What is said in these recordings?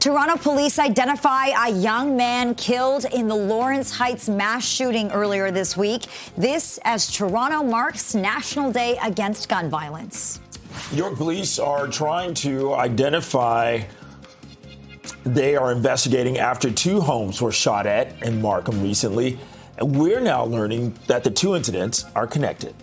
Toronto police identify a young man killed in the Lawrence Heights mass shooting earlier this week. This as Toronto marks National Day Against Gun Violence. New York police are trying to identify. They are investigating after 2 homes were shot at in Markham recently. And we're now learning that the 2 incidents are connected.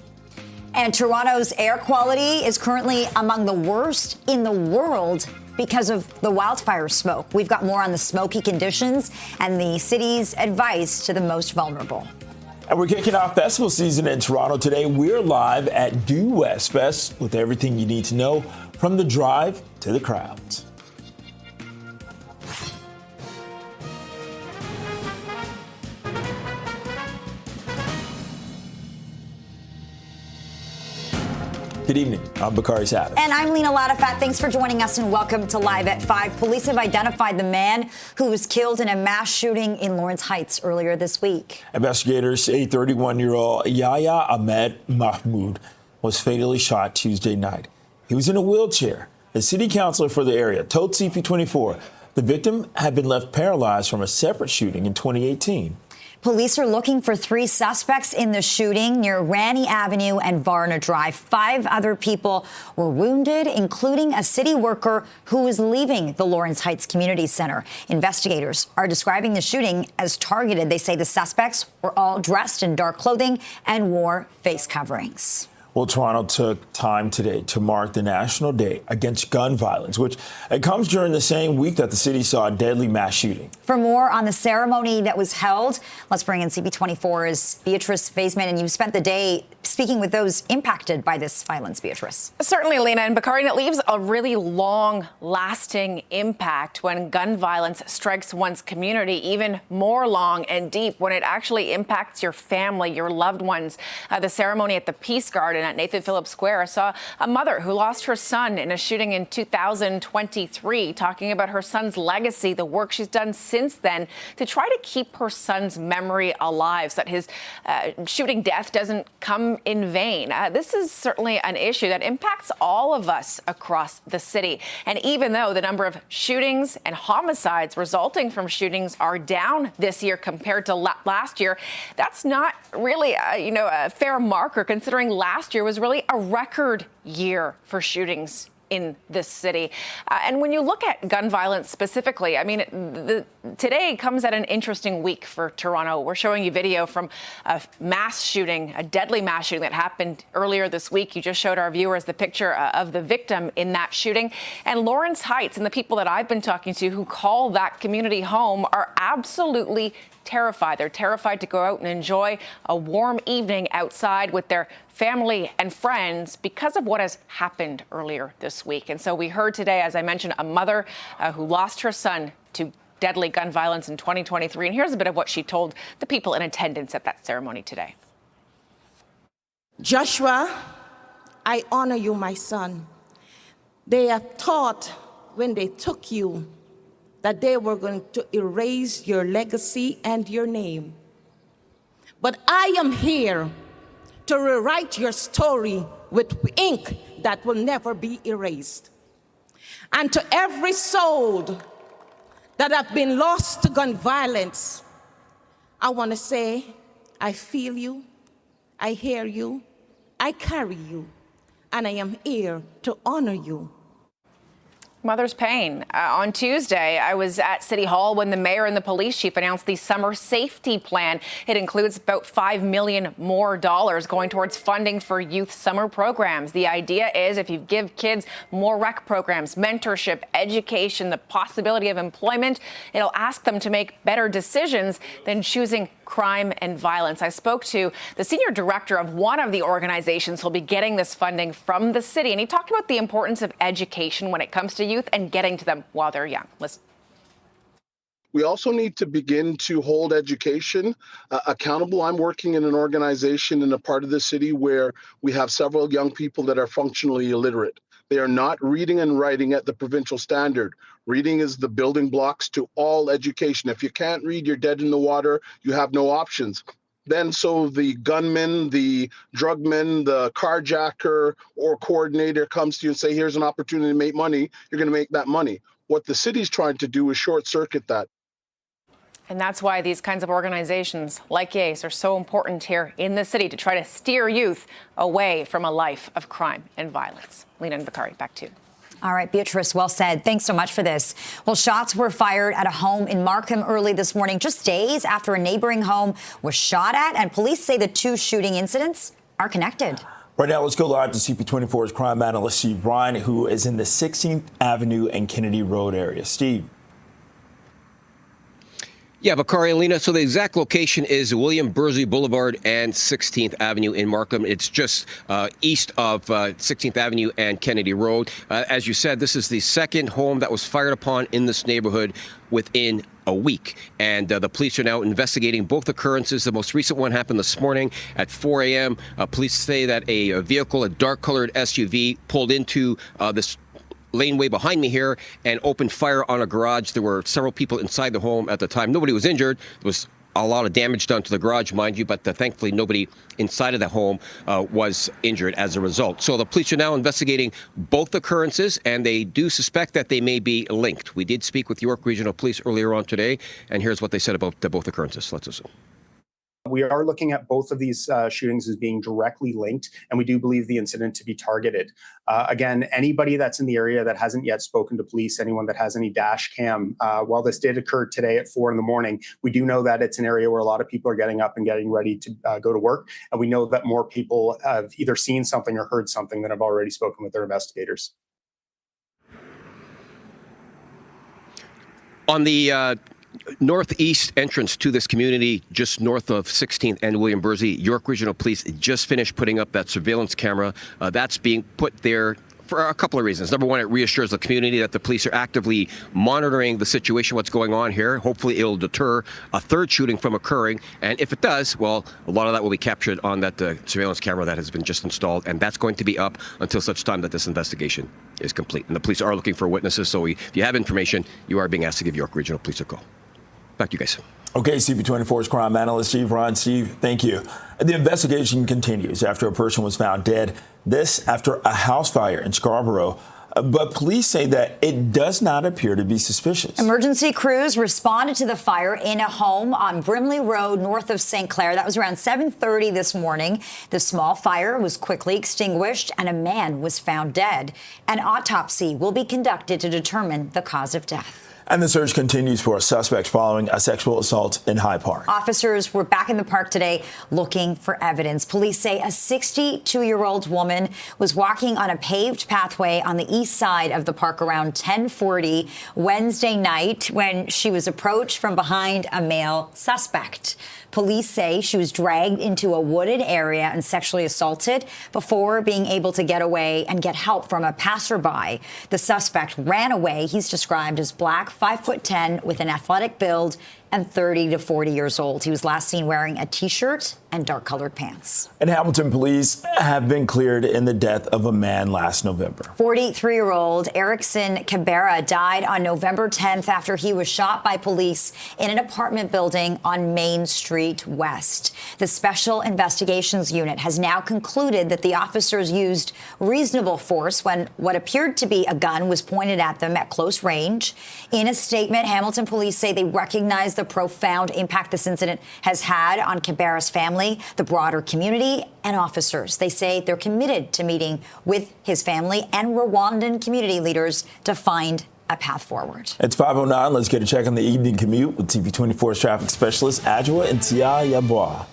And Toronto's air quality is currently among the worst in the world because of the wildfire smoke. We've got more on the smoky conditions and the city's advice to the most vulnerable. And we're kicking off festival season in Toronto today. We're live at Due West Fest with everything you need to know from the drive to the crowds. Good evening. I'm Bakari Savage. And I'm Lena Latifat. Thanks for joining us and welcome to Live at 5. Police have identified the man who was killed in a mass shooting in Lawrence Heights earlier this week. Investigators say 31-year-old Yahya Ahmed Mahmoud was fatally shot Tuesday night. He was in a wheelchair. The city councilor for the area told CP24 the victim had been left paralyzed from a separate shooting in 2018. Police are looking for 3 suspects in the shooting near Ranney Avenue and Varna Drive. 5 other people were wounded, including a city worker who was leaving the Lawrence Heights Community Center. Investigators are describing the shooting as targeted. They say the suspects were all dressed in dark clothing and wore face coverings. Well, Toronto took time today to mark the National Day Against Gun Violence, which it comes during the same week that the city saw a deadly mass shooting. For more on the ceremony that was held, let's bring in CP24's Beatrice Faisman. And you spent the day speaking with those impacted by this violence, Beatrice. Certainly, Lena and Bakari, and it leaves a really long-lasting impact when gun violence strikes one's community, even more long and deep when it actually impacts your family, your loved ones. The ceremony at the Peace Garden at Nathan Phillips Square saw a mother who lost her son in a shooting in 2023, talking about her son's legacy, the work she's done since then to try to keep her son's memory alive so that his shooting death doesn't come in vain. This is certainly an issue that impacts all of us across the city. And even though the number of shootings and homicides resulting from shootings are down this year compared to last year, that's not really a fair marker, considering last year was really a record year for shootings in this city. And when you look at gun violence specifically, I mean, today comes at an interesting week for Toronto. We're showing you video from a mass shooting, a deadly mass shooting that happened earlier this week. You just showed our viewers the picture of the victim in that shooting. And Lawrence Heights and the people that I've been talking to who call that community home are absolutely terrified. They're terrified to go out and enjoy a warm evening outside with their family and friends because of what has happened earlier this week. And so we heard today, as I mentioned, a mother who lost her son to deadly gun violence in 2023. And here's a bit of what she told the people in attendance at that ceremony today. Joshua, I honor you, my son. They have thought when they took you that they were going to erase your legacy and your name. But I am here to rewrite your story with ink that will never be erased. And to every soul that have been lost to gun violence, I want to say, I feel you, I hear you, I carry you, and I am here to honor you. Mother's pain. On Tuesday, I was at City Hall when the mayor and the police chief announced the summer safety plan. It includes about $5 million more going towards funding for youth summer programs. The idea is if you give kids more rec programs, mentorship, education, the possibility of employment, it'll ask them to make better decisions than choosing crime and violence. I spoke to the senior director of one of the organizations who'll be getting this funding from the city, and he talked about the importance of education when it comes to youth and getting to them while they're young. Listen. We also need to begin to hold education accountable. I'm working in an organization in a part of the city where we have several young people that are functionally illiterate. They are not reading and writing at the provincial standard. Reading is the building blocks to all education. If you can't read, you're dead in the water. You have no options. Then so the gunman, the drugman, the carjacker or coordinator comes to you and say, here's an opportunity to make money. You're going to make that money. What the city's trying to do is short circuit that. And that's why these kinds of organizations like YACE are so important here in the city to try to steer youth away from a life of crime and violence. Lena and Bakari, back to you. All right, Beatrice, well said. Thanks so much for this. Well, shots were fired at a home in Markham early this morning, just days after a neighboring home was shot at, and police say the two shooting incidents are connected. Right now, let's go live to CP24's crime analyst, Steve Ryan, who is in the 16th Avenue and Kennedy Road area. Steve. Yeah, Bakari and Lena. So the exact location is William Bursey Boulevard and 16th Avenue in Markham. It's just east of 16th Avenue and Kennedy Road. As you said, this is the second home that was fired upon in this neighborhood within a week. And the police are now investigating both occurrences. The most recent one happened this morning at 4 a.m. Police say that a vehicle, a dark-colored SUV, pulled into this laneway behind me here and opened fire on a garage. There were several people inside the home at the time. Nobody was injured. There was a lot of damage done to the garage, mind you, but thankfully nobody inside of the home was injured as a result. So the police are now investigating both occurrences, and they do suspect that they may be linked. We did speak with York Regional Police earlier on today, and here's what they said about both occurrences. Let's listen. We are looking at both of these shootings as being directly linked, and we do believe the incident to be targeted. Again, anybody that's in the area that hasn't yet spoken to police, anyone that has any dash cam, while this did occur today at 4 a.m, we do know that it's an area where a lot of people are getting up and getting ready to go to work. And we know that more people have either seen something or heard something than have already spoken with their investigators. On the northeast entrance to this community, just north of 16th and William Bursey, York Regional Police just finished putting up that surveillance camera. That's being put there for a couple of reasons. Number one, it reassures the community that the police are actively monitoring the situation, what's going on here. Hopefully it'll deter a third shooting from occurring. And if it does, well, a lot of that will be captured on that surveillance camera that has been just installed. And that's going to be up until such time that this investigation is complete. And the police are looking for witnesses. So if you have information, you are being asked to give York Regional Police a call. Back to you guys. Okay, CP24's crime analyst, Steve Ryan. Steve, thank you. The investigation continues after a person was found dead. This after a house fire in Scarborough. But police say that it does not appear to be suspicious. Emergency crews responded to the fire in a home on Brimley Road north of St. Clair. That was around 7:30 this morning. The small fire was quickly extinguished and a man was found dead. An autopsy will be conducted to determine the cause of death. And the search continues for a suspect following a sexual assault in Hyde Park. Officers were back in the park today looking for evidence. Police say a 62-year-old woman was walking on a paved pathway on the east side of the park around 10:40 Wednesday night when she was approached from behind a male suspect. Police say she was dragged into a wooded area and sexually assaulted before being able to get away and get help from a passerby. The suspect ran away. He's described as black, 5'10", with an athletic build and 30 to 40 years old. He was last seen wearing a T-shirt and dark-colored pants. And Hamilton police have been cleared in the death of a man last November. 43-year-old Erickson Cabrera died on November 10th after he was shot by police in an apartment building on Main Street West. The Special Investigations Unit has now concluded that the officers used reasonable force when what appeared to be a gun was pointed at them at close range. In a statement, Hamilton police say they recognize the profound impact this incident has had on Cabrera's family, the broader community, and officers. They say they're committed to meeting with his family and Rwandan community leaders to find a path forward. It's 5:09. Let's get a check on the evening commute with CP24's traffic specialist, Adjoa Ntia Yabwa.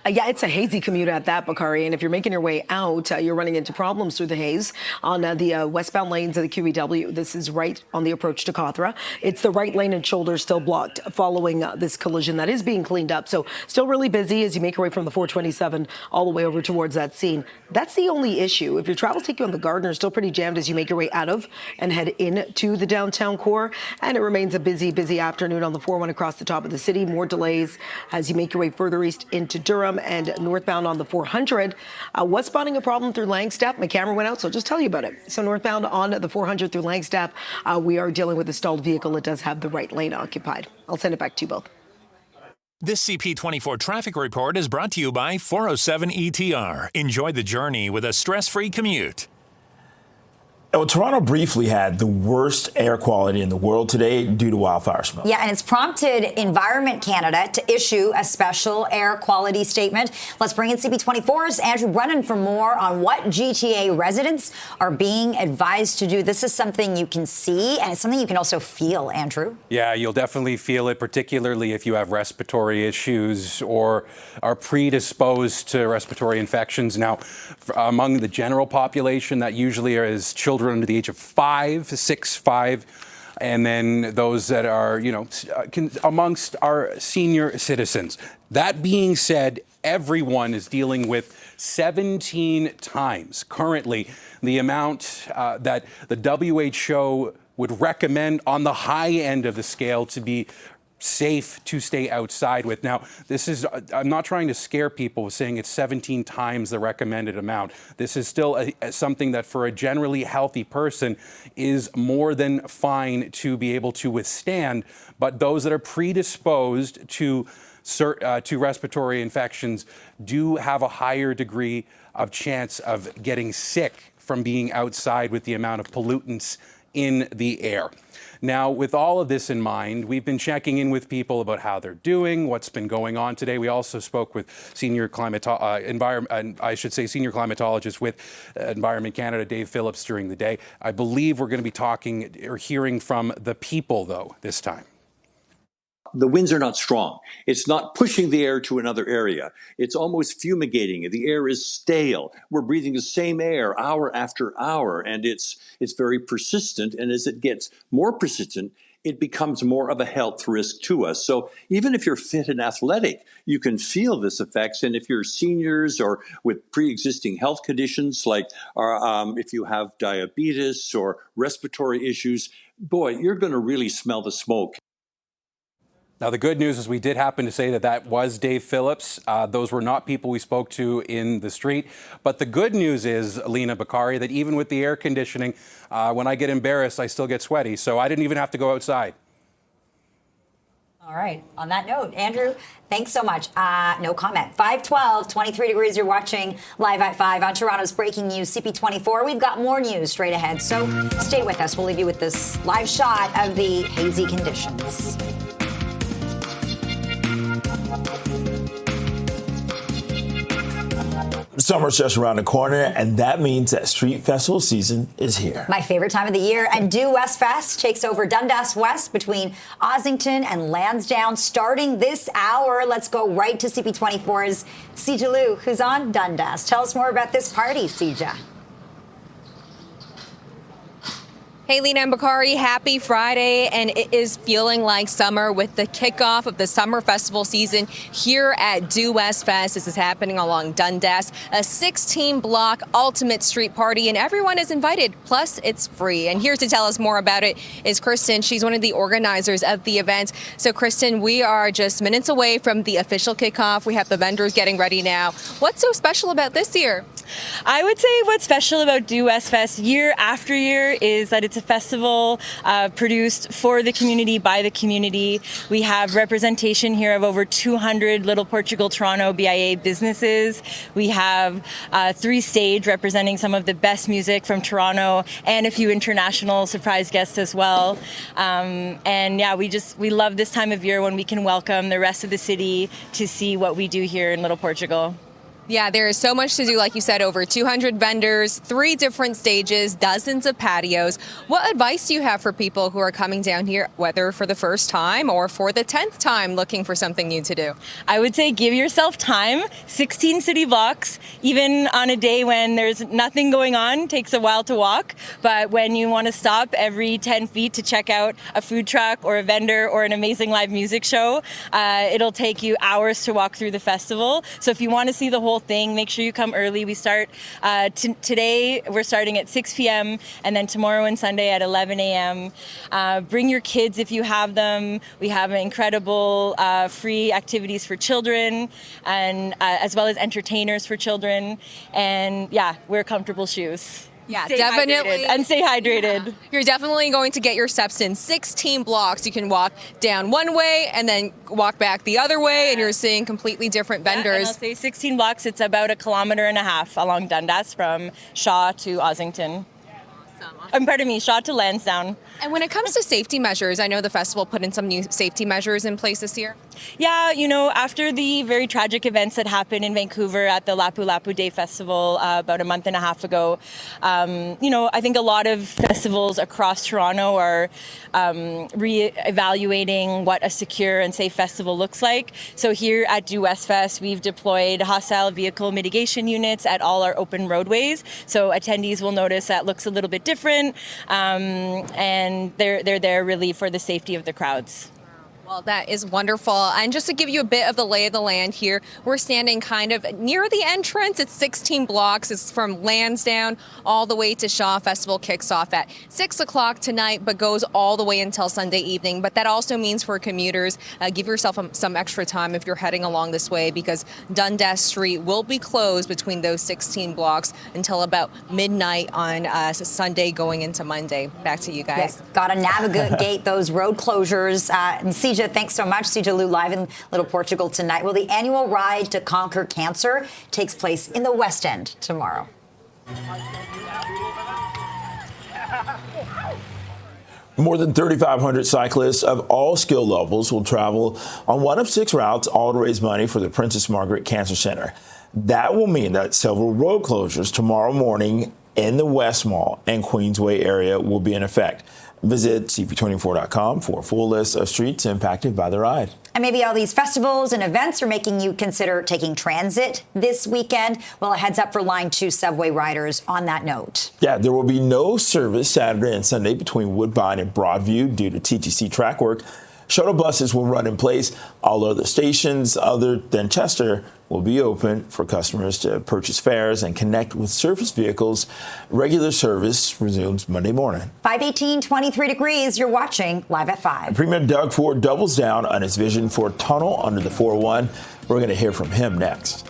Yeah, it's a hazy commute at that, Bakari. And if you're making your way out, you're running into problems through the haze on the westbound lanes of the QEW. This is right on the approach to Cawthra. It's the right lane and shoulder still blocked following this collision that is being cleaned up. So still really busy as you make your way from the 427 all the way over towards that scene. That's the only issue. If your travels take you on the Gardner, still pretty jammed as you make your way out of and head into the downtown core. And it remains a busy afternoon on the 401 across the top of the city. More delays as you make your way further east into Durham and northbound on the 400. Was spotting a problem through Langstaff. My camera went out, so I'll just tell you about it. So northbound on the 400 through Langstaff, we are dealing with a stalled vehicle. It does have the right lane occupied. I'll send it back to you both. This CP24 traffic report is brought to you by 407 ETR. Enjoy the journey with a stress-free commute. Well, Toronto briefly had the worst air quality in the world today due to wildfire smoke. Yeah, and it's prompted Environment Canada to issue a special air quality statement. Let's bring in CP24's Andrew Brennan for more on what GTA residents are being advised to do. This is something you can see, and it's something you can also feel, Andrew. Yeah, you'll definitely feel it, particularly if you have respiratory issues or are predisposed to respiratory infections. Now, among the general population, that usually is children under the age of 5, and then those that are, amongst our senior citizens. That being said, everyone is dealing with 17 times currently the amount that the WHO would recommend on the high end of the scale to be safe to stay outside with. Now, I'm not trying to scare people with saying it's 17 times the recommended amount. This is still something that for a generally healthy person is more than fine to be able to withstand. But those that are predisposed to respiratory infections do have a higher degree of chance of getting sick from being outside with the amount of pollutants in the air. Now, with all of this in mind, we've been checking in with people about how they're doing, what's been going on today. We also spoke with senior climatologist with Environment Canada, Dave Phillips, during the day. I believe we're going to be talking or hearing from the people, though, this time. The winds are not strong. It's not pushing the air to another area. It's almost fumigating. The air is stale. We're breathing the same air hour after hour, and it's very persistent. And as it gets more persistent, it becomes more of a health risk to us. So even if you're fit and athletic, you can feel this effects. And if you're seniors or with pre-existing health conditions, like if you have diabetes or respiratory issues, boy, you're going to really smell the smoke. Now, the good news is we did happen to say that was Dave Phillips. Those were not people we spoke to in the street. But the good news is, Lena Bakari, that even with the air conditioning, when I get embarrassed, I still get sweaty. So I didn't even have to go outside. All right. On that note, Andrew, thanks so much. No comment. 5:12, 23 degrees. You're watching Live at 5 on Toronto's Breaking News, CP24. We've got more news straight ahead. So stay with us. We'll leave you with this live shot of the hazy conditions. Summer's just around the corner, and that means that street festival season is here. My favorite time of the year, and Due West Fest takes over Dundas West between Ossington and Lansdowne starting this hour. Let's go right to CP24's Sija Liu, who's on Dundas. Tell us more about this party, Sija. Hey, Lena and Bakari, happy Friday, and it is feeling like summer with the kickoff of the summer festival season here at Due West Fest. This is happening along Dundas, a 16-block ultimate street party, and everyone is invited, plus it's free. And here to tell us more about it is Kristen. She's one of the organizers of the event. So, Kristen, we are just minutes away from the official kickoff. We have the vendors getting ready now. What's so special about this year? I would say what's special about Due West Fest year after year is that it's a festival produced for the community, by the community. We have representation here of over 200 Little Portugal Toronto BIA businesses. We have 3 stage representing some of the best music from Toronto and a few international surprise guests as well. And yeah, we love this time of year when we can welcome the rest of the city to see what we do here in Little Portugal. Yeah, there is so much to do, like you said, over 200 vendors, 3 different stages, dozens of patios. What advice do you have for people who are coming down here, whether for the first time or for the 10th time looking for something new to do? I would say give yourself time. 16 city blocks, even on a day when there's nothing going on, takes a while to walk. But when you want to stop every 10 feet to check out a food truck or a vendor or an amazing live music show, it'll take you hours to walk through the festival. So if you want to see the whole thing, make sure you come early. We start today, we're starting at 6 p.m. and then tomorrow and Sunday at 11 a.m. Bring your kids if you have them. We have incredible free activities for children, and as well as entertainers for children. And yeah, wear comfortable shoes. Yeah, Stay definitely. hydrated and stay hydrated. Yeah. You're definitely going to get your steps in. 16 blocks. You can walk down one way and then walk back the other way, and you're seeing completely different vendors. Yeah, and I'll say 16 blocks, it's about 1.5 kilometers along Dundas from Shaw to Ossington. Pardon me, shot to Lansdowne. And when it comes to safety measures, I know the festival put in some new safety measures in place this year. Yeah, after the very tragic events that happened in Vancouver at the Lapu Lapu Day Festival about a month and a half ago, I think a lot of festivals across Toronto are re-evaluating what a secure and safe festival looks like. So here at Do West Fest, we've deployed hostile vehicle mitigation units at all our open roadways. So attendees will notice that looks a little bit different, and they're there really for the safety of the crowds. Well, that is wonderful. And just to give you a bit of the lay of the land here, we're standing kind of near the entrance. It's 16 blocks. It's from Lansdowne all the way to Shaw. Festival kicks off at 6 o'clock tonight, but goes all the way until Sunday evening. But that also means for commuters, give yourself some extra time if you're heading along this way, because Dundas Street will be closed between those 16 blocks until about midnight on Sunday going into Monday. Back to you guys. Yes, got to navigate those road closures. And CJ, thanks so much. CJ Liu live in Little Portugal tonight. Well, the annual Ride to Conquer Cancer takes place in the West End tomorrow. More than 3,500 cyclists of all skill levels will travel on one of 6 routes, all to raise money for the Princess Margaret Cancer Center. That will mean that several road closures tomorrow morning in the West Mall and Queensway area will be in effect. Visit CP24.com for a full list of streets impacted by the ride. And maybe all these festivals and events are making you consider taking transit this weekend. Well, a heads up for Line 2 subway riders on that note. Yeah, there will be no service Saturday and Sunday between Woodbine and Broadview due to TTC track work. Shuttle buses will run in place. All other stations other than Chester will be open for customers to purchase fares and connect with service vehicles. Regular service resumes Monday morning. 5:18, 23 degrees. You're watching Live at 5. Premier Doug Ford doubles down on his vision for a tunnel under the 401. We're going to hear from him next.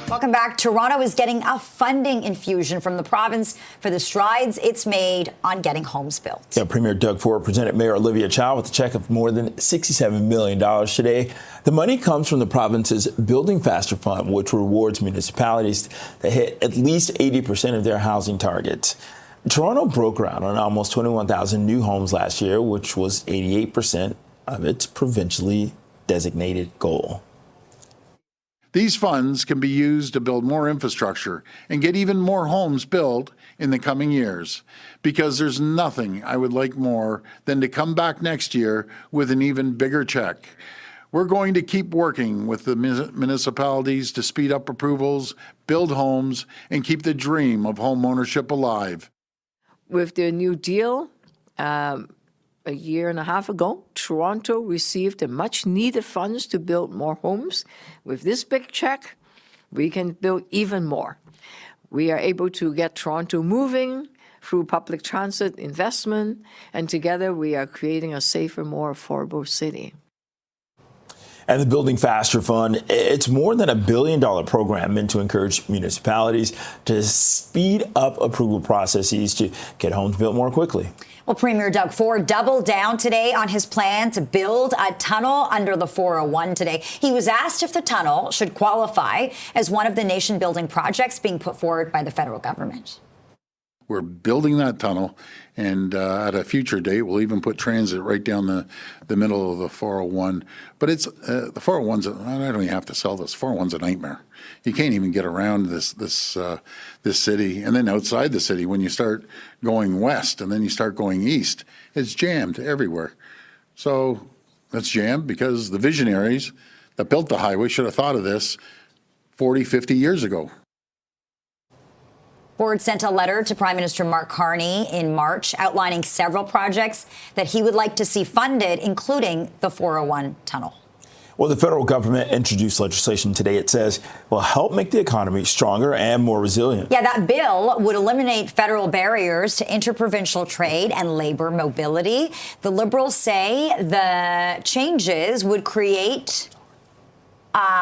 Welcome back. Toronto is getting a funding infusion from the province for the strides it's made on getting homes built. Yeah, Premier Doug Ford presented Mayor Olivia Chow with a check of more than $67 million today. The money comes from the province's Building Faster Fund, which rewards municipalities that hit at least 80% of their housing targets. Toronto broke ground on almost 21,000 new homes last year, which was 88% of its provincially designated goal. These funds can be used to build more infrastructure and get even more homes built in the coming years, because there's nothing I would like more than to come back next year with an even bigger check. We're going to keep working with the municipalities to speed up approvals, build homes, and keep the dream of home ownership alive. With the New Deal, a year and a half ago, Toronto received the much-needed funds to build more homes. With this big check, we can build even more. We are able to get Toronto moving through public transit investment, and together we are creating a safer, more affordable city. And the Building Faster Fund, it's more than $1 billion program meant to encourage municipalities to speed up approval processes to get homes built more quickly. Well, Premier Doug Ford doubled down today on his plan to build a tunnel under the 401 today. He was asked if the tunnel should qualify as one of the nation-building projects being put forward by the federal government. We're building that tunnel, and at a future date, we'll even put transit right down the middle of the 401. But it's the 401's. I don't even have to sell this. 401's a nightmare. You can't even get around this city. And then outside the city, when you start going west and then you start going east, it's jammed everywhere. So it's jammed because the visionaries that built the highway should have thought of this 40, 50 years ago. Ford sent a letter to Prime Minister Mark Carney in March outlining several projects that he would like to see funded, including the 401 tunnel. Well, the federal government introduced legislation today, it says, will help make the economy stronger and more resilient. Yeah, that bill would eliminate federal barriers to interprovincial trade and labor mobility. The Liberals say the changes would create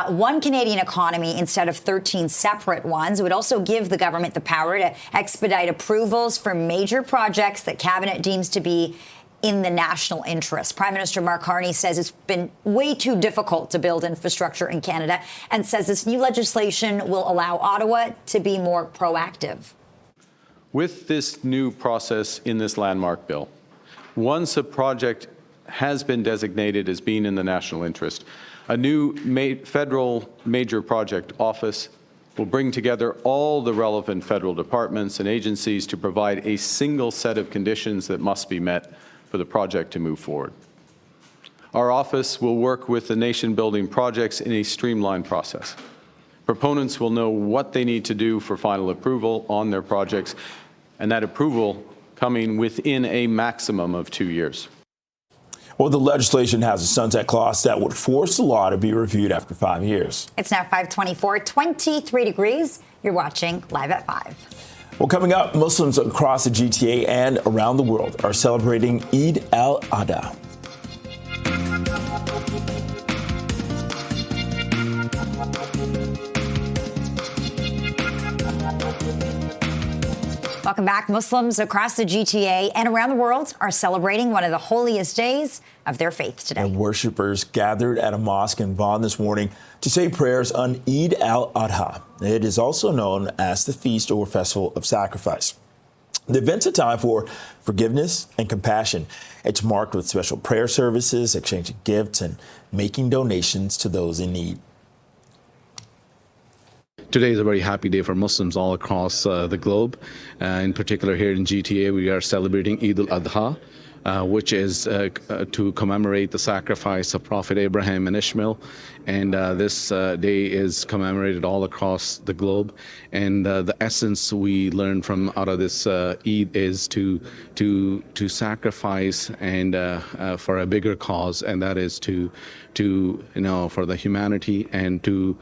one Canadian economy instead of 13 separate ones. It would also give the government the power to expedite approvals for major projects that Cabinet deems to be in the national interest. Prime Minister Mark Carney says it's been way too difficult to build infrastructure in Canada and says this new legislation will allow Ottawa to be more proactive. With this new process in this landmark bill, once a project has been designated as being in the national interest, a new federal major project office will bring together all the relevant federal departments and agencies to provide a single set of conditions that must be met for the project to move forward. Our office will work with the nation-building projects in a streamlined process. Proponents will know what they need to do for final approval on their projects, and that approval coming within a maximum of 2 years. Well, the legislation has a sunset clause that would force the law to be reviewed after 5 years. It's now 5:24, 23 degrees. You're watching Live at 5. Well, coming up, Muslims across the GTA and around the world are celebrating Eid al-Adha. Welcome back. Muslims across the GTA and around the world are celebrating one of the holiest days of their faith today. And worshippers gathered at a mosque in Vaughan this morning to say prayers on Eid al-Adha. It is also known as the Feast or Festival of Sacrifice. The event's a time for forgiveness and compassion. It's marked with special prayer services, exchanging gifts, and making donations to those in need. Today is a very happy day for Muslims all across the globe. In particular, here in GTA, we are celebrating Eid al-Adha, which is to commemorate the sacrifice of Prophet Abraham and Ishmael. And this day is commemorated all across the globe. And the essence we learn from out of this Eid is to sacrifice and for a bigger cause, and that is to for the humanity and to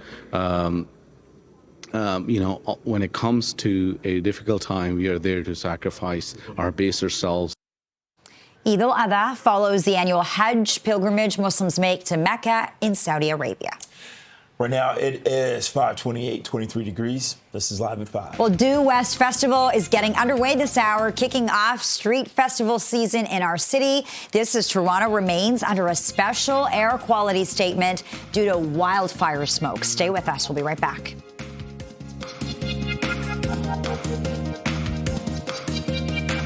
when it comes to a difficult time, we are there to sacrifice our baser selves. Eid al-Adha follows the annual Hajj pilgrimage Muslims make to Mecca in Saudi Arabia. Right now, it is 5:28, 23 degrees. This is Live at 5. Well, Due West Festival is getting underway this hour, kicking off street festival season in our city. This as Toronto remains under a special air quality statement due to wildfire smoke. Stay with us. We'll be right back.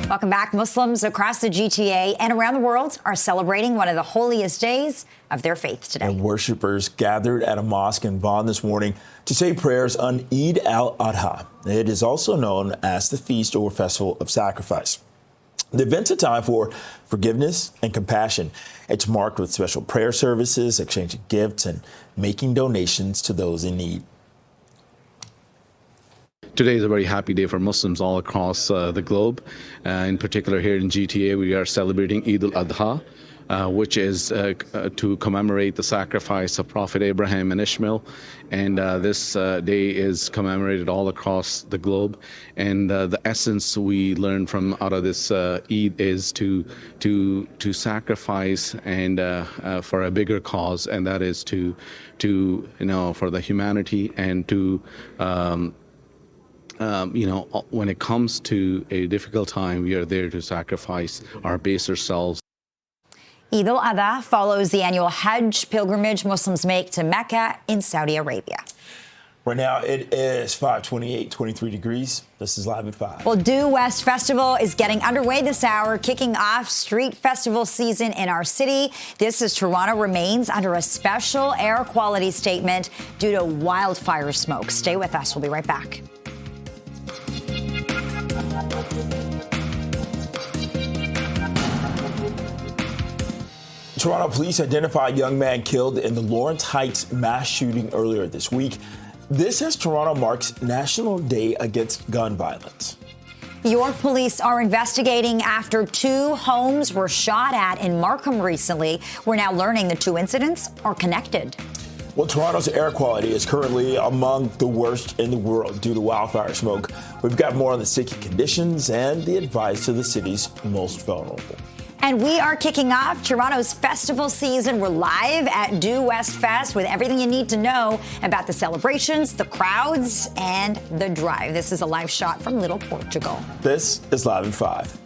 Welcome back. Muslims across the GTA and around the world are celebrating one of the holiest days of their faith today. And worshippers gathered at a mosque in Vaughan this morning to say prayers on Eid al-Adha. It is also known as the Feast or Festival of Sacrifice. The event's a time for forgiveness and compassion. It's marked with special prayer services, exchanging gifts, and making donations to those in need. Today is a very happy day for Muslims all across the globe. In particular, here in GTA, we are celebrating Eid al-Adha, which is to commemorate the sacrifice of Prophet Abraham and Ishmael. And this day is commemorated all across the globe. And the essence we learn from out of this Eid is to sacrifice and for a bigger cause, and that is to for the humanity and to when it comes to a difficult time, we are there to sacrifice our baser selves. Eid al-Adha follows the annual Hajj pilgrimage Muslims make to Mecca in Saudi Arabia. Right now, it is 5:28, 23 degrees. This is Live at 5. Well, Due West Festival is getting underway this hour, kicking off street festival season in our city. This as Toronto remains under a special air quality statement due to wildfire smoke. Stay with us. We'll be right back. Toronto police identified a young man killed in the Lawrence Heights mass shooting earlier this week. This as Toronto marks National Day Against Gun Violence. York police are investigating after 2 homes were shot at in Markham recently. We're now learning the 2 incidents are connected. Well, Toronto's air quality is currently among the worst in the world due to wildfire smoke. We've got more on the sticky conditions and the advice to the city's most vulnerable. And we are kicking off Toronto's festival season. We're live at Due West Fest with everything you need to know about the celebrations, the crowds, and the drive. This is a live shot from Little Portugal. This is Live at 5.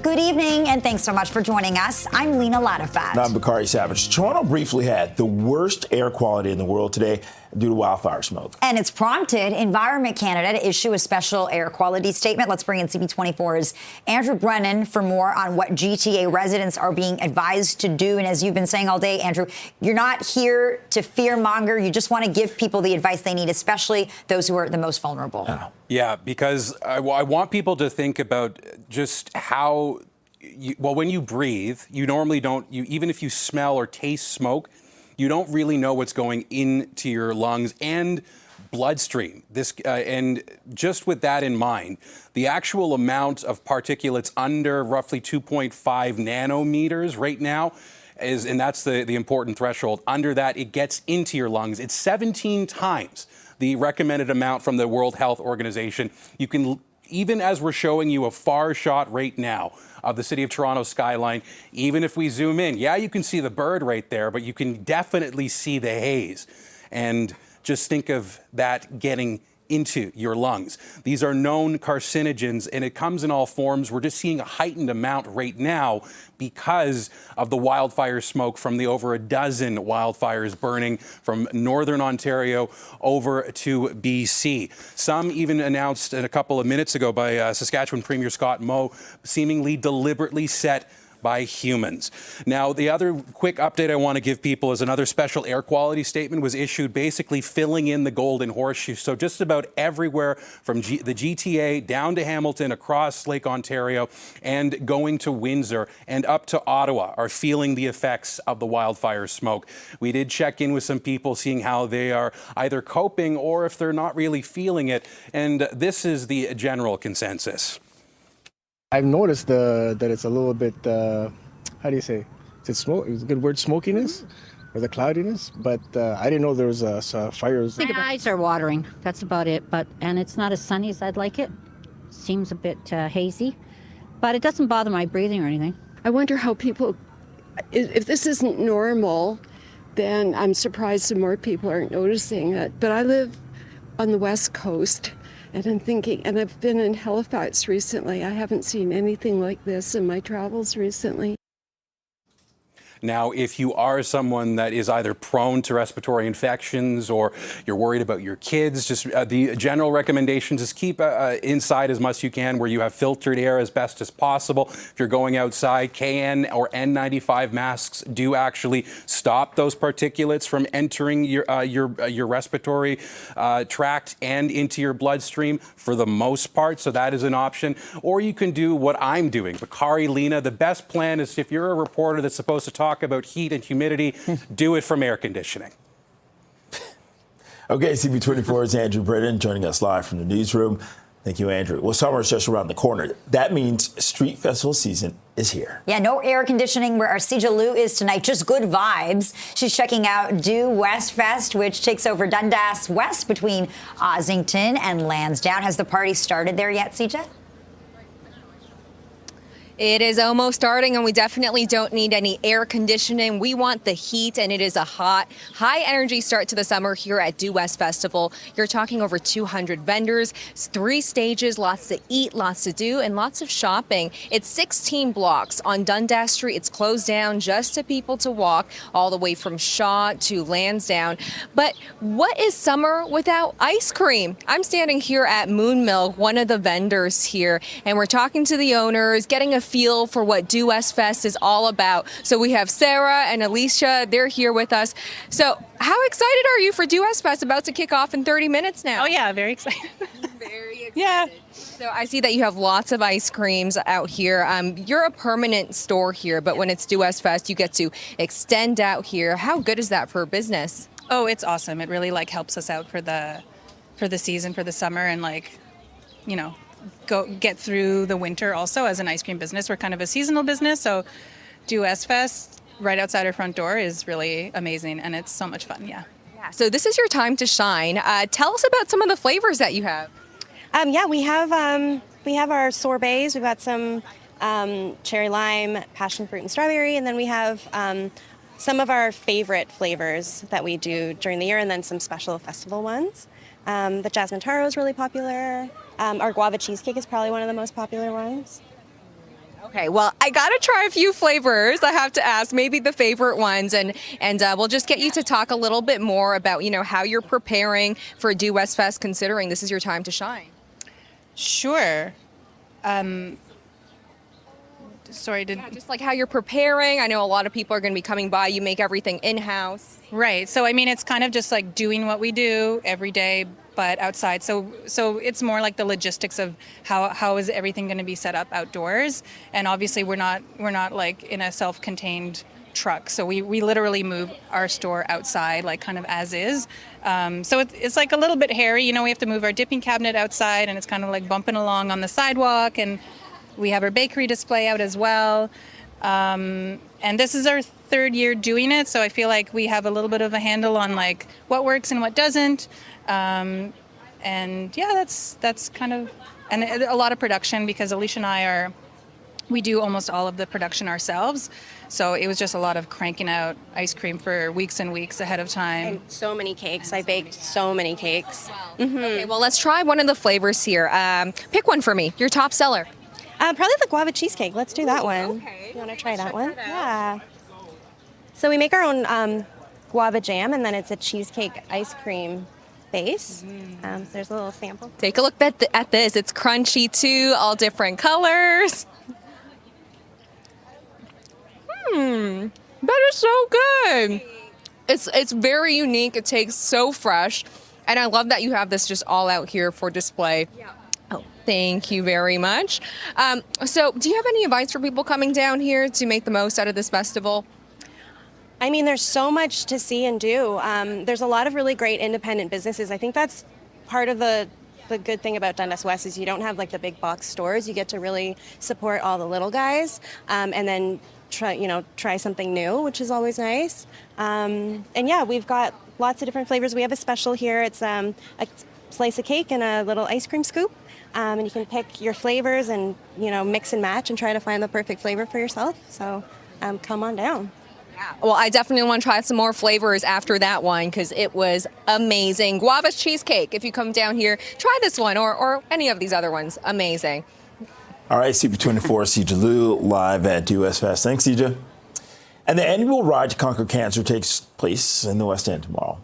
Good evening, and thanks so much for joining us. I'm Lena Latafat. And I'm Bakari Savage. Toronto briefly had the worst air quality in the world today due to wildfire smoke. And it's prompted Environment Canada to issue a special air quality statement. Let's bring in CP24's Andrew Brennan for more on what GTA residents are being advised to do. And as you've been saying all day, Andrew, you're not here to fearmonger. You just want to give people the advice they need, especially those who are the most vulnerable. Yeah, because I want people to think about just how, when you breathe, you normally don't, even if you smell or taste smoke, you don't really know what's going into your lungs and bloodstream. And just with that in mind, the actual amount of particulates under roughly 2.5 nanometers right now and that's the important threshold. Under that, it gets into your lungs. It's 17 times the recommended amount from the World Health Organization. You can, even as we're showing you a far shot right now of the city of Toronto skyline, even if we zoom in, yeah, you can see the bird right there, but you can definitely see the haze. And just think of that getting into your lungs. These are known carcinogens, and it comes in all forms. We're just seeing a heightened amount right now because of the wildfire smoke from the over a dozen wildfires burning from northern Ontario over to BC. Some even announced a couple of minutes ago by Saskatchewan Premier Scott Moe, seemingly deliberately set by humans. Now, the other quick update I want to give people is another special air quality statement was issued, basically filling in the golden horseshoe. So just about everywhere from the GTA down to Hamilton, across Lake Ontario, and going to Windsor and up to Ottawa are feeling the effects of the wildfire smoke. We did check in with some people, seeing how they are either coping or if they're not really feeling it. And this is the general consensus. I've noticed that it's a little bit, how do you say? Is it smoke? Is it a good word, smokiness? Or the cloudiness? But I didn't know there was fires. My eyes are watering. That's about it. And it's not as sunny as I'd like it. Seems a bit hazy. But it doesn't bother my breathing or anything. I wonder how people, if this isn't normal, then I'm surprised that more people aren't noticing it. But I live on the West Coast. And I'm thinking, and I've been in Halifax recently. I haven't seen anything like this in my travels recently. Now, if you are someone that is either prone to respiratory infections or you're worried about your kids, just the general recommendations is keep inside as much as you can where you have filtered air as best as possible. If you're going outside, KN or N95 masks do actually stop those particulates from entering your respiratory tract and into your bloodstream for the most part. So that is an option. Or you can do what I'm doing. Bakari, Lena, the best plan is if you're a reporter that's supposed to talk about heat and humidity, do it from air conditioning. Okay, CP24's Andrew Brennan joining us live from the newsroom. Thank you, Andrew. Well, summer is just around the corner. That means street festival season is here. Yeah, no air conditioning where our Arcija Lou is tonight, just good vibes. She's checking out Due West Fest, which takes over Dundas West between Ossington and Lansdowne. Has the party started there yet, Arcija? It is almost starting, and we definitely don't need any air conditioning. We want the heat, and it is a hot, high-energy start to the summer here at Due West Festival. You're talking over 200 vendors, 3 stages, lots to eat, lots to do, and lots of shopping. It's 16 blocks on Dundas Street. It's closed down just to people to walk all the way from Shaw to Lansdowne. But what is summer without ice cream? I'm standing here at Moon Milk, one of the vendors here, and we're talking to the owners, getting a feel for what Due West Fest is all about. So we have Sarah and Alicia, they're here with us. So how excited are you for Due West Fest, about to kick off in 30 minutes now? Oh yeah, very excited. Very excited. Yeah. So I see that you have lots of ice creams out here. You're a permanent store here, but when it's Due West Fest, you get to extend out here. How good is that for business? Oh, it's awesome. It really helps us out for the season, for the summer, and go get through the winter also as an ice cream business. We're kind of a seasonal business, so Due West Fest right outside our front door is really amazing, and it's so much fun, yeah. So this is your time to shine. Tell us about some of the flavors that you have. We have our sorbets. We've got some cherry lime, passion fruit, and strawberry, and then we have some of our favorite flavors that we do during the year, and then some special festival ones. The jasmine taro is really popular. Our guava cheesecake is probably one of the most popular ones. Okay, well, I gotta try a few flavors. I have to ask, maybe the favorite ones, and we'll just get you to talk a little bit more about, how you're preparing for Due West Fest, considering this is your time to shine. Sure. Just like how you're preparing. I know a lot of people are going to be coming by. You make everything in-house. Right. So, I mean, it's kind of just like doing what we do every day, but outside. So it's more like the logistics of how is everything going to be set up outdoors. And obviously we're not like in a self-contained truck. So we literally move our store outside, like kind of as is. So it's like a little bit hairy. We have to move our dipping cabinet outside, and it's kind of like bumping along on the sidewalk. And we have our bakery display out as well. And this is our third year doing it, so I feel like we have a little bit of a handle on like what works and what doesn't. And yeah, that's kind of, and a lot of production, because Alicia and I we do almost all of the production ourselves. So it was just a lot of cranking out ice cream for weeks and weeks ahead of time. And so many cakes. I baked so many cakes. Wow. Okay, well, let's try one of the flavors here. Pick one for me, your top seller. Probably the guava cheesecake. Let's do that one. Okay. You want to try that one? Yeah. So we make our own guava jam, and then it's a cheesecake ice cream base. So there's a little sample. Take a look at this. It's crunchy too, all different colors. That is so good. It's very unique. It tastes so fresh, and I love that you have this just all out here for display. Yeah. Oh, thank you very much. So do you have any advice for people coming down here to make the most out of this festival? I mean, there's so much to see and do. There's a lot of really great independent businesses. I think that's part of the good thing about Dundas West is you don't have like the big box stores. You get to really support all the little guys, and then try something new, which is always nice. And yeah, we've got lots of different flavors. We have a special here. It's a slice of cake and a little ice cream scoop. And you can pick your flavors and, mix and match and try to find the perfect flavor for yourself. So come on down. Well, I definitely want to try some more flavors after that one, because it was amazing. Guava cheesecake, if you come down here, try this one or any of these other ones. Amazing. All right, CP24, Sija Liu, live at Due West Fest. Thanks, Sija. And the annual Ride to Conquer Cancer takes place in the West End tomorrow.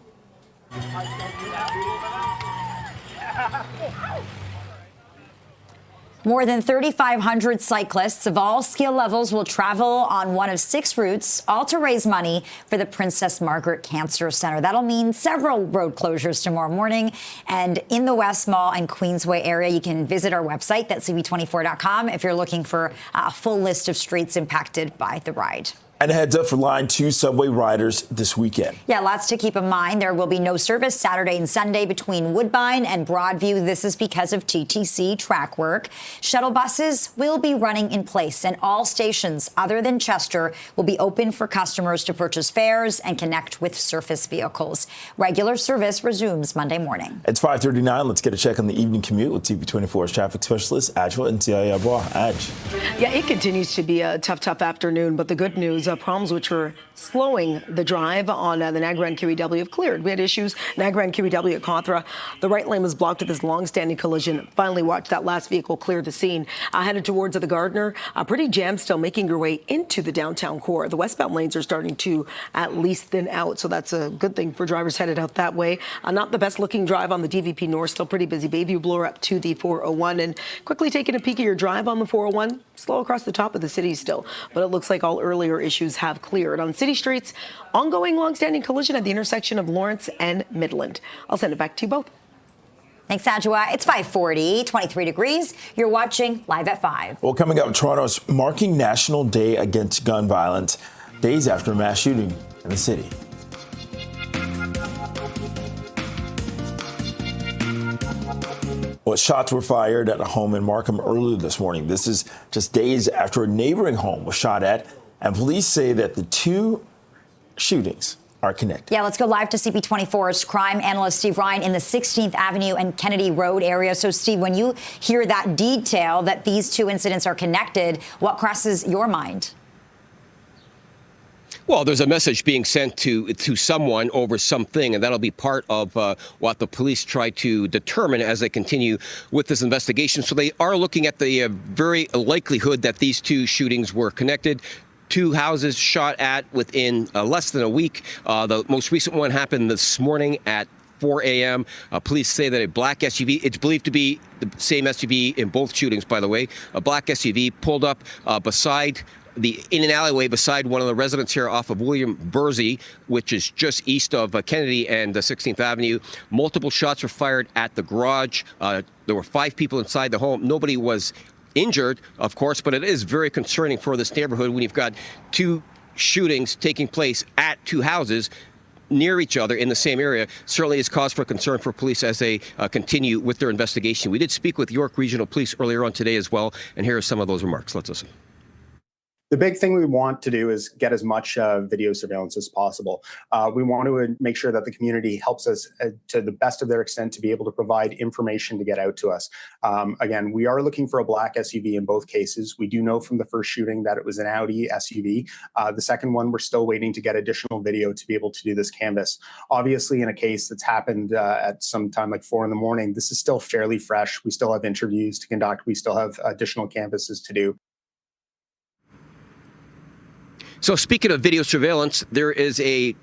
More than 3,500 cyclists of all skill levels will travel on one of 6 routes, all to raise money for the Princess Margaret Cancer Center. That'll mean several road closures tomorrow morning. And in the West Mall and Queensway area, you can visit our website, that's CP24.com, if you're looking for a full list of streets impacted by the ride. And a heads up for Line 2 subway riders this weekend. Yeah, lots to keep in mind. There will be no service Saturday and Sunday between Woodbine and Broadview. This is because of TTC track work. Shuttle buses will be running in place, and all stations other than Chester will be open for customers to purchase fares and connect with surface vehicles. Regular service resumes Monday morning. It's 5:39. Let's get a check on the evening commute with CP24's traffic specialist, Ajwa Ntiyayaboa. Aj. Yeah, it continues to be a tough afternoon, but the good news, problems which were slowing the drive on the Niagara and QEW have cleared. We had issues, Niagara and QEW at Cawthra. The right lane was blocked with this long-standing collision. Finally watched that last vehicle clear the scene. Headed towards the Gardner, pretty jammed still, making your way into the downtown core. The westbound lanes are starting to at least thin out, so that's a good thing for drivers headed out that way. Not the best-looking drive on the DVP North, still pretty busy. Bayview blower up to the 401, and quickly taking a peek at your drive on the 401. Slow across the top of the city still, but it looks like all earlier issues have cleared. On city streets, ongoing long-standing collision at the intersection of Lawrence and Midland. I'll send it back to you both. Thanks, Ajwa. It's 5:40, 23 degrees. You're watching Live at 5. Well, coming up, Toronto's marking National Day Against Gun Violence, days after a mass shooting in the city. Well, shots were fired at a home in Markham earlier this morning. This is just days after a neighboring home was shot at, and police say that the 2 shootings are connected. Yeah, let's go live to CP24's crime analyst Steve Ryan in the 16th Avenue and Kennedy Road area. So, Steve, when you hear that detail that these 2 incidents are connected, what crosses your mind? Well, there's a message being sent to someone over something, and that'll be part of what the police try to determine as they continue with this investigation. So they are looking at the very likelihood that these two shootings were connected. Two houses shot at within less than a week. The most recent one happened this morning at 4 a.m. Police say that a black SUV, it's believed to be the same SUV in both shootings, by the way, a black SUV pulled up in an alleyway beside one of the residents here off of William Bursey, which is just east of Kennedy and 16th Avenue. Multiple shots were fired at the garage. There were 5 people inside the home. Nobody was injured, of course, but it is very concerning for this neighborhood when you've got 2 shootings taking place at 2 houses near each other in the same area. Certainly is cause for concern for police as they continue with their investigation. We did speak with York Regional Police earlier on today as well, and here are some of those remarks. Let's listen. The big thing we want to do is get as much video surveillance as possible. We want to make sure that the community helps us to the best of their extent to be able to provide information to get out to us. Again, we are looking for a black SUV in both cases. We do know from the first shooting that it was an Audi SUV. The second one, we're still waiting to get additional video to be able to do this canvass. Obviously, in a case that's happened at some time like 4 a.m, this is still fairly fresh. We still have interviews to conduct. We still have additional canvasses to do. So speaking of video surveillance, there is a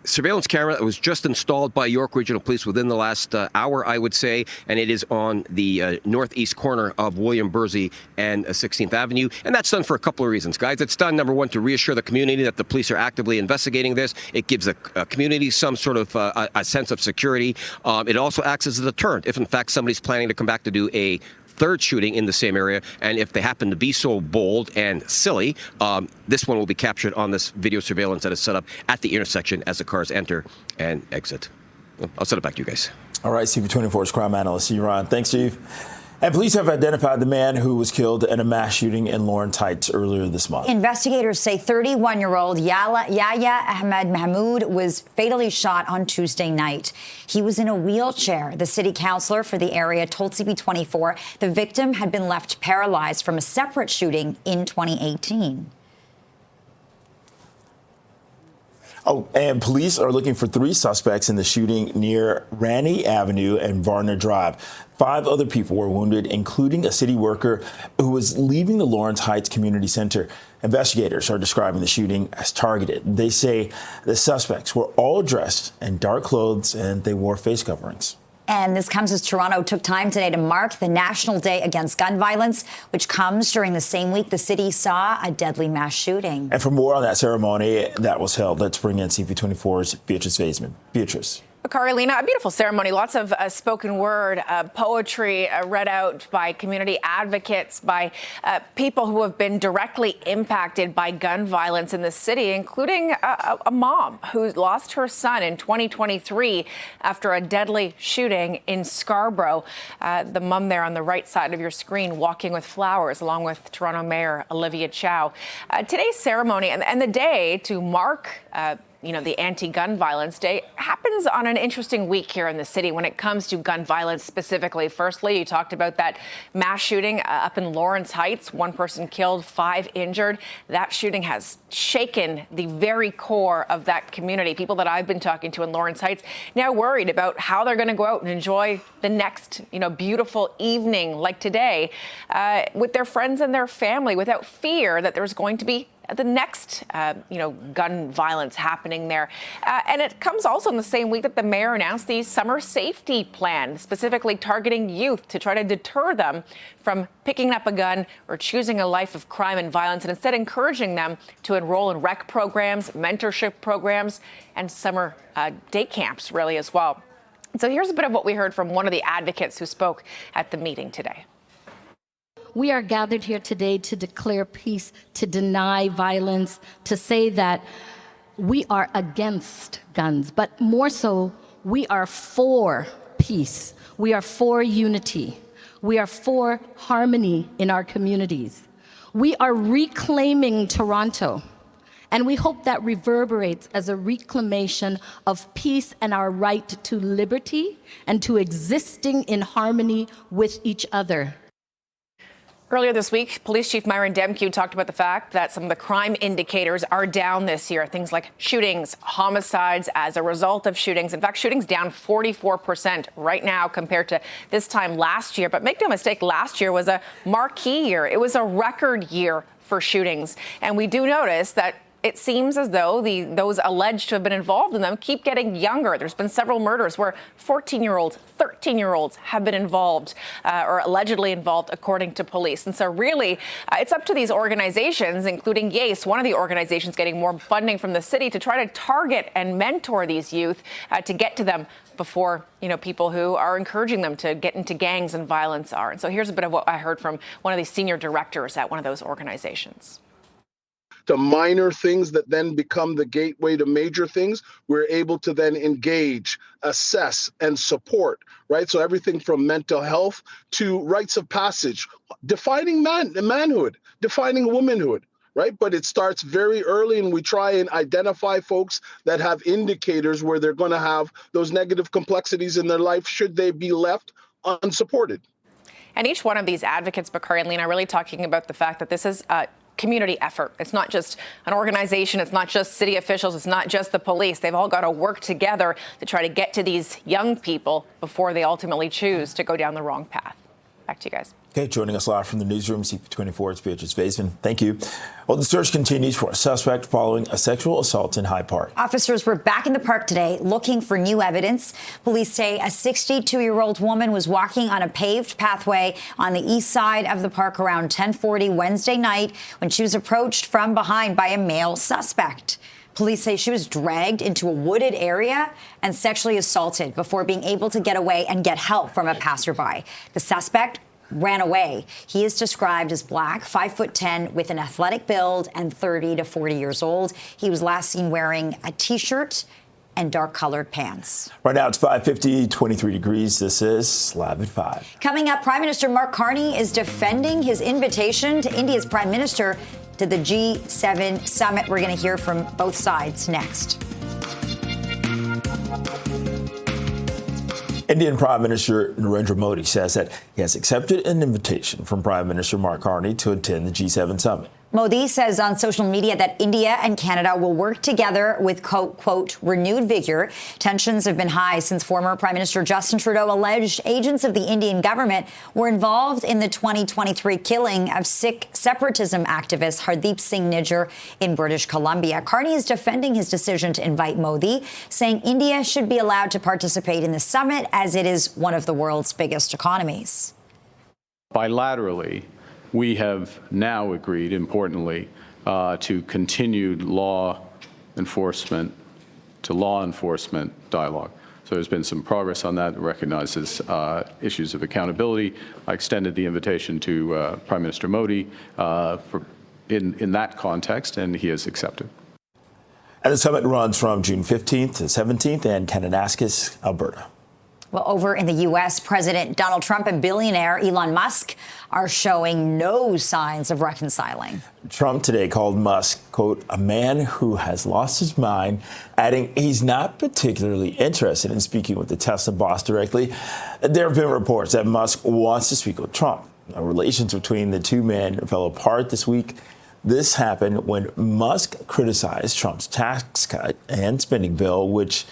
surveillance camera that was just installed by York Regional Police within the last hour, I would say, and it is on the northeast corner of William Bursey and 16th Avenue. And that's done for a couple of reasons, guys. It's done, number one, to reassure the community that the police are actively investigating this. It gives a community some sort of a sense of security. It also acts as a deterrent if, in fact, somebody's planning to come back to do a third shooting in the same area, and if they happen to be so bold and silly, this one will be captured on this video surveillance that is set up at the intersection as the cars enter and exit. I'll send it back to you guys. All right, CP24's crime analyst, Steve Ron. Thanks, Steve. And police have identified the man who was killed in a mass shooting in Lawrence Heights earlier this month. Investigators say 31-year-old Yahya Ahmed Mahmoud was fatally shot on Tuesday night. He was in a wheelchair. The city councilor for the area told CP24 the victim had been left paralyzed from a separate shooting in 2018. Oh, and police are looking for 3 suspects in the shooting near Ranney Avenue and Varner Drive. 5 other people were wounded, including a city worker who was leaving the Lawrence Heights Community Center. Investigators are describing the shooting as targeted. They say the suspects were all dressed in dark clothes and they wore face coverings. And this comes as Toronto took time today to mark the National Day Against Gun Violence, which comes during the same week the city saw a deadly mass shooting. And for more on that ceremony that was held, let's bring in CP24's Beatrice Vaisman. Beatrice. Carolina, a beautiful ceremony, lots of spoken word, poetry read out by community advocates, by people who have been directly impacted by gun violence in the city, including a mom who lost her son in 2023 after a deadly shooting in Scarborough. The mom there on the right side of your screen walking with flowers along with Toronto Mayor Olivia Chow. Today's ceremony and the day to mark the Anti-Gun Violence Day happens on an interesting week here in the city when it comes to gun violence specifically. Firstly, you talked about that mass shooting up in Lawrence Heights. 1 person killed, 5 injured. That shooting has shaken the very core of that community. People that I've been talking to in Lawrence Heights now worried about how they're going to go out and enjoy the next, beautiful evening like today with their friends and their family without fear that there's going to be the next, gun violence happening there. And it comes also in the same week that the mayor announced the summer safety plan, specifically targeting youth to try to deter them from picking up a gun or choosing a life of crime and violence, and instead encouraging them to enroll in rec programs, mentorship programs, and summer day camps, really, as well. So here's a bit of what we heard from one of the advocates who spoke at the meeting today. We are gathered here today to declare peace, to deny violence, to say that we are against guns, but more so, we are for peace. We are for unity. We are for harmony in our communities. We are reclaiming Toronto, and we hope that reverberates as a reclamation of peace and our right to liberty and to existing in harmony with each other. Earlier this week, Police Chief Myron Demke talked about the fact that some of the crime indicators are down this year. Things like shootings, homicides as a result of shootings. In fact, shootings down 44% right now compared to this time last year. But make no mistake, last year was a marquee year. It was a record year for shootings. And we do notice that it seems as though those alleged to have been involved in them keep getting younger. There's been several murders where 14-year-olds, 13-year-olds have been involved or allegedly involved, according to police. And so really, it's up to these organizations, including YACE, one of the organizations getting more funding from the city, to try to target and mentor these youth to get to them before, people who are encouraging them to get into gangs and violence are. And so here's a bit of what I heard from one of these senior directors at one of those organizations. To minor things that then become the gateway to major things, we're able to then engage, assess, and support, right? So everything from mental health to rites of passage, defining manhood, defining womanhood, right? But it starts very early, and we try and identify folks that have indicators where they're going to have those negative complexities in their life should they be left unsupported. And each one of these advocates, Bakari and Lena, are really talking about the fact that this is community effort. It's not just an organization. It's not just city officials. It's not just the police. They've all got to work together to try to get to these young people before they ultimately choose to go down the wrong path. Back to you guys. Okay, joining us live from the newsroom, CP24, it's Beatrice Vaisman. Thank you. Well, the search continues for a suspect following a sexual assault in Hyde Park. Officers were back in the park today looking for new evidence. Police say a 62-year-old woman was walking on a paved pathway on the east side of the park around 10:40 Wednesday night when she was approached from behind by a male suspect. Police say she was dragged into a wooded area and sexually assaulted before being able to get away and get help from a passerby. The suspect ran away. He is described as black, 5'10", with an athletic build and 30 to 40 years old. He was last seen wearing a T-shirt and dark-colored pants. Right now it's 5:50, 23 degrees. This is Live at 5. Coming up, Prime Minister Mark Carney is defending his invitation to India's Prime Minister to the G7 summit. We're going to hear from both sides next. Indian Prime Minister Narendra Modi says that he has accepted an invitation from Prime Minister Mark Carney to attend the G7 summit. Modi says on social media that India and Canada will work together with, quote, renewed vigor. Tensions have been high since former Prime Minister Justin Trudeau alleged agents of the Indian government were involved in the 2023 killing of Sikh separatism activist Hardeep Singh Nijjar in British Columbia. Carney is defending his decision to invite Modi, saying India should be allowed to participate in the summit as it is one of the world's biggest economies. Bilaterally, we have now agreed, importantly, to continued law enforcement dialogue. So there's been some progress on that. It recognizes issues of accountability. I extended the invitation to Prime Minister Modi in that context, and he has accepted. And the summit runs from June 15th to 17th in Kananaskis, Alberta. Well, over in the U.S., President Donald Trump and billionaire Elon Musk are showing no signs of reconciling. Trump today called Musk, quote, a man who has lost his mind, adding he's not particularly interested in speaking with the Tesla boss directly. There have been reports that Musk wants to speak with Trump. Relations between the two men fell apart this week. This happened when Musk criticized Trump's tax cut and spending bill, which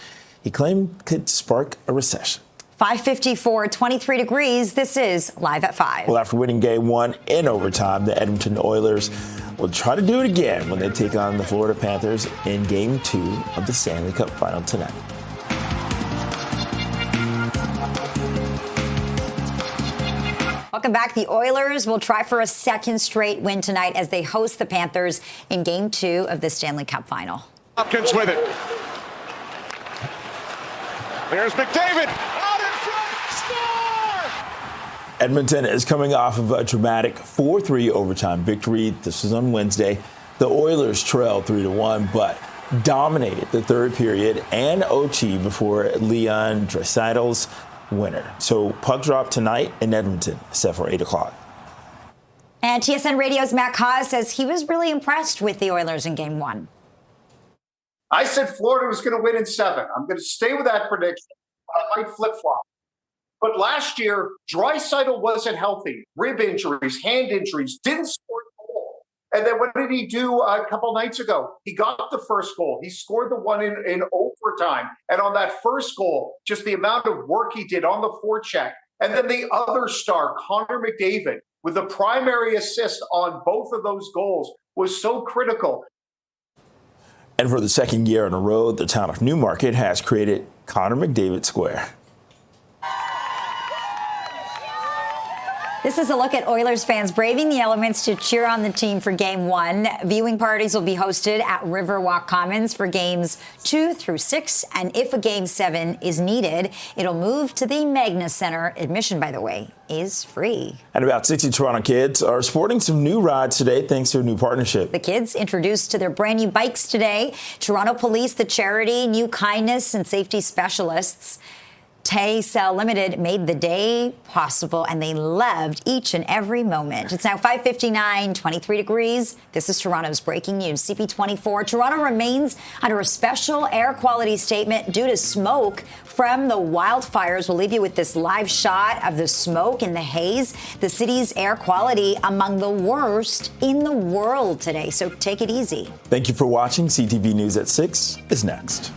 he claimed could spark a recession. 5:54, 23 degrees. This is Live at 5. Well, after winning Game 1 in overtime, the Edmonton Oilers will try to do it again when they take on the Florida Panthers in Game 2 of the Stanley Cup Final tonight. Welcome back. The Oilers will try for a second straight win tonight as they host the Panthers in Game 2 of the Stanley Cup Final. Hopkins with it. There's McDavid. Edmonton is coming off of a dramatic 4-3 overtime victory. This was on Wednesday. The Oilers trailed 3-1, but dominated the third period and OT before Leon Draisaitl's winner. So puck drop tonight in Edmonton, set for 8 o'clock. And TSN Radio's Matt Cauz says he was really impressed with the Oilers in Game 1. I said Florida was going to win in 7. I'm going to stay with that prediction. I might flip-flop. But last year, Draisaitl wasn't healthy. Rib injuries, hand injuries, didn't score a goal. And then what did he do a couple nights ago? He got the first goal. He scored the one in overtime. And on that first goal, just the amount of work he did on the forecheck. And then the other star, Connor McDavid, with the primary assist on both of those goals, was so critical. And for the second year in a row, the town of Newmarket has created Connor McDavid Square. This is a look at Oilers fans braving the elements to cheer on the team for Game 1. Viewing parties will be hosted at Riverwalk Commons for Games 2 through 6. And if a Game 7 is needed, it'll move to the Magna Center. Admission, by the way, is free. And about 60 Toronto kids are sporting some new rides today thanks to a new partnership. The kids introduced to their brand new bikes today. Toronto Police, the charity, new kindness and safety specialists. Tay Cell Limited made the day possible, and they loved each and every moment. It's now 5:59, 23 degrees. This is Toronto's breaking news. CP24. Toronto remains under a special air quality statement due to smoke from the wildfires. We'll leave you with this live shot of the smoke and the haze. The city's air quality among the worst in the world today, so take it easy. Thank you for watching. CTV News at 6 is next.